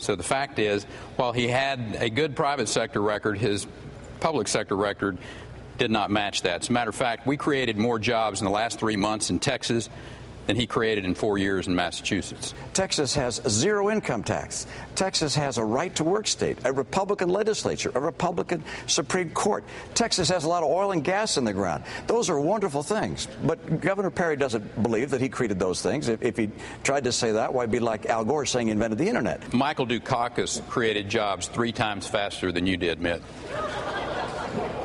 So the fact is, while he had a good private sector record, his public sector record did not match that. As a matter of fact, we created more jobs in the last 3 months in Texas than he created in 4 years in Massachusetts. Texas has zero income tax. Texas has a right-to-work state, a Republican legislature, a Republican Supreme Court. Texas has a lot of oil and gas in the ground. Those are wonderful things. But Governor Perry doesn't believe that he created those things. If he tried to say that, why, it'd be like Al Gore saying he invented the Internet. Michael Dukakis created jobs 3 times faster than you did, Mitt.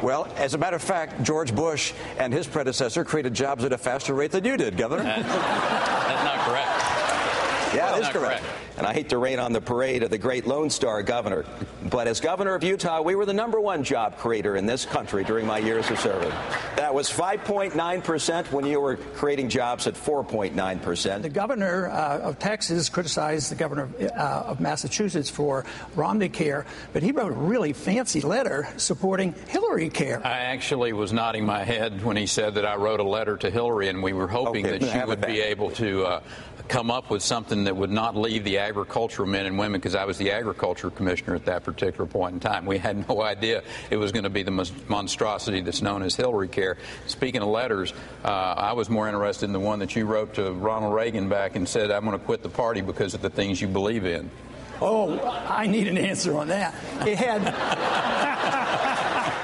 Well, as a matter of fact, George Bush and his predecessor created jobs at a faster rate than you did, Governor. That's not correct. Yeah, it is correct. And I hate to rain on the parade of the great Lone Star governor, but as governor of Utah, we were the #1 job creator in this country during my years of service. That was 5.9% when you were creating jobs at 4.9%. The governor of Texas criticized the governor of Massachusetts for Romney Care, but he wrote a really fancy letter supporting Hillary Care. I actually was nodding my head when he said that I wrote a letter to Hillary, and we were hoping that she would be able to come up with something that would not leave the agricultural men and women, because I was the agriculture commissioner at that particular point in time. We had no idea it was going to be the monstrosity that's known as Hillary Care. Speaking of letters, I was more interested in the one that you wrote to Ronald Reagan back and said, I'm going to quit the party because of the things you believe in. Oh, I need an answer on that. It had...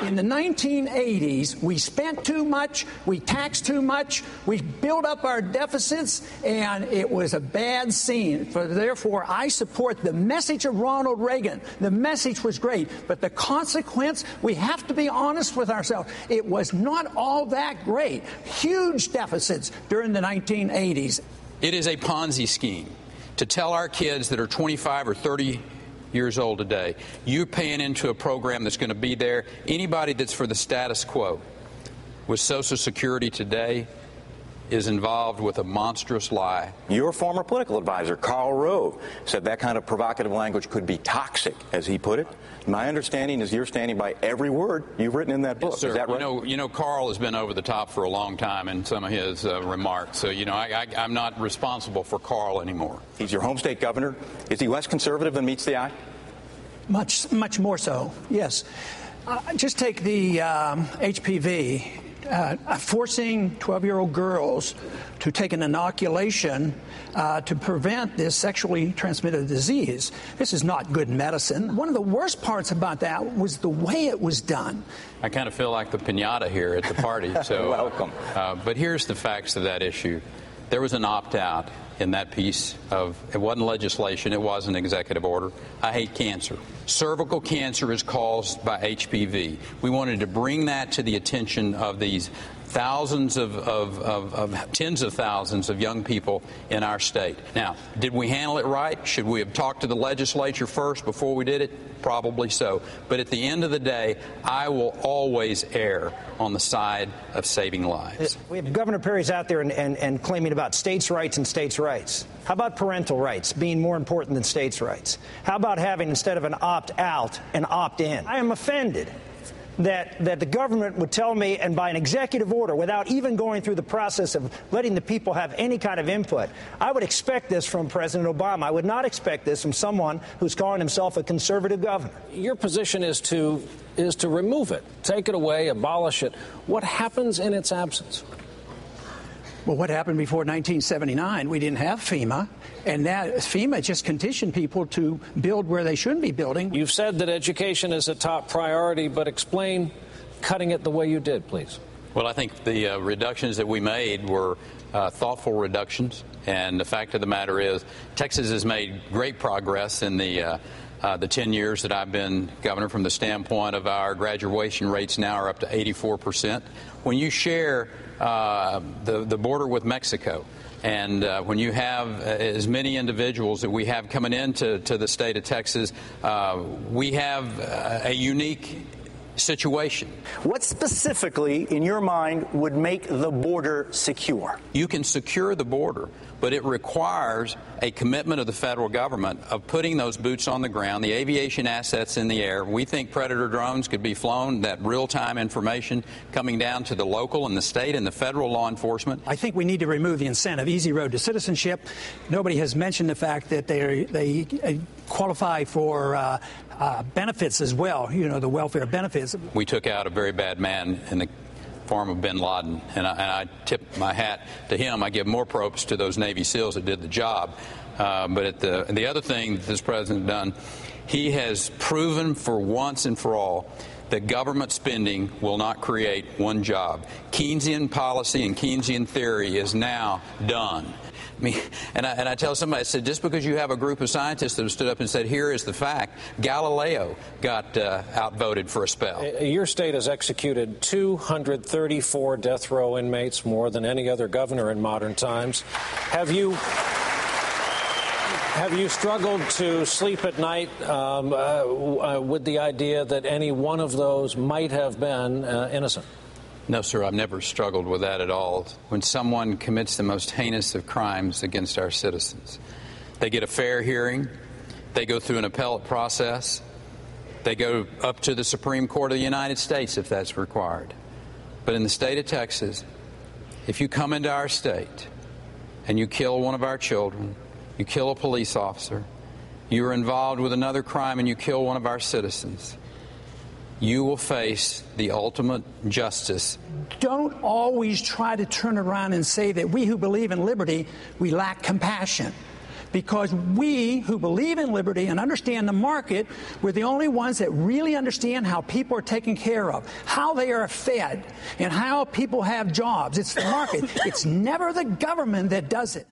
In the 1980s, we spent too much, we taxed too much, we built up our deficits, and it was a bad scene. Therefore, I support the message of Ronald Reagan. The message was great, but the consequence, we have to be honest with ourselves. It was not all that great. Huge deficits during the 1980s. It is a Ponzi scheme to tell our kids that are 25 or 30 years old today, you're paying into a program that's going to be there. Anybody that's for the status quo with Social Security today is involved with a monstrous lie. Your former political advisor, Karl Rove, said that kind of provocative language could be toxic, as he put it. My understanding is you're standing by every word you've written in that book. Yes, sir. Is that right? You know, Karl has been over the top for a long time in some of his remarks. So, I'm not responsible for Karl anymore. He's your home state governor. Is he less conservative than meets the eye? Much more so, yes. Just take the HPV. Forcing 12-year-old girls to take an inoculation to prevent this sexually transmitted disease. This is not good medicine. One of the worst parts about that was the way it was done. I kind of feel like the piñata here at the party. So, welcome. But here's the facts of that issue. There was an opt-out in that piece of, it wasn't legislation, it was an executive order. I hate cancer. Cervical cancer is caused by HPV. We wanted to bring that to the attention of these thousands of tens of thousands of young people in our state. Now, did we handle it right? Should we have talked to the legislature first before we did it? Probably so. But at the end of the day, I will always err on the side of saving lives. We have Governor Perry's out there and claiming about states' rights and states' rights. How about parental rights being more important than states' rights? How about having, instead of an opt-out, an opt-in? I am offended that the government would tell me, and by an executive order, without even going through the process of letting the people have any kind of input. I would expect this from President Obama. I would not expect this from someone who's calling himself a conservative governor. Your position is to remove it, take it away, abolish it. What happens in its absence? Well, what happened before 1979? We didn't have FEMA, and that FEMA just conditioned people to build where they shouldn't be building. You've said that education is a top priority, but explain cutting it the way you did, please. Well, I think the reductions that we made were thoughtful reductions, and the fact of the matter is Texas has made great progress in the 10 years that I've been governor, from the standpoint of our graduation rates now are up to 84%. When you share the border with Mexico, and when you have as many individuals that we have coming into the state of Texas, we have a unique situation. What specifically, in your mind, would make the border secure? You can secure the border, but it requires a commitment of the federal government of putting those boots on the ground, the aviation assets in the air. We think Predator drones could be flown, that real-time information coming down to the local and the state and the federal law enforcement. I think we need to remove the incentive, easy road to citizenship. Nobody has mentioned the fact that they qualify for benefits as well, the welfare benefits. We took out a very bad man in the form of bin Laden, and I tip my hat to him. I give more props to those Navy SEALs that did the job. But the other thing that this president has done, he has proven for once and for all that government spending will not create one job. Keynesian policy and Keynesian theory is now done. And I tell somebody, I said, just because you have a group of scientists that have stood up and said, here is the fact, Galileo got outvoted for a spell. Your state has executed 234 death row inmates, more than any other governor in modern times. Have you struggled to sleep at night with the idea that any one of those might have been innocent? No, sir, I've never struggled with that at all. When someone commits the most heinous of crimes against our citizens, they get a fair hearing, they go through an appellate process, they go up to the Supreme Court of the United States if that's required. But in the state of Texas, if you come into our state and you kill one of our children, you kill a police officer, you are involved with another crime and you kill one of our citizens, you will face the ultimate justice. Don't always try to turn around and say that we who believe in liberty, we lack compassion. Because we who believe in liberty and understand the market, we're the only ones that really understand how people are taken care of, how they are fed, and how people have jobs. It's the market. It's never the government that does it.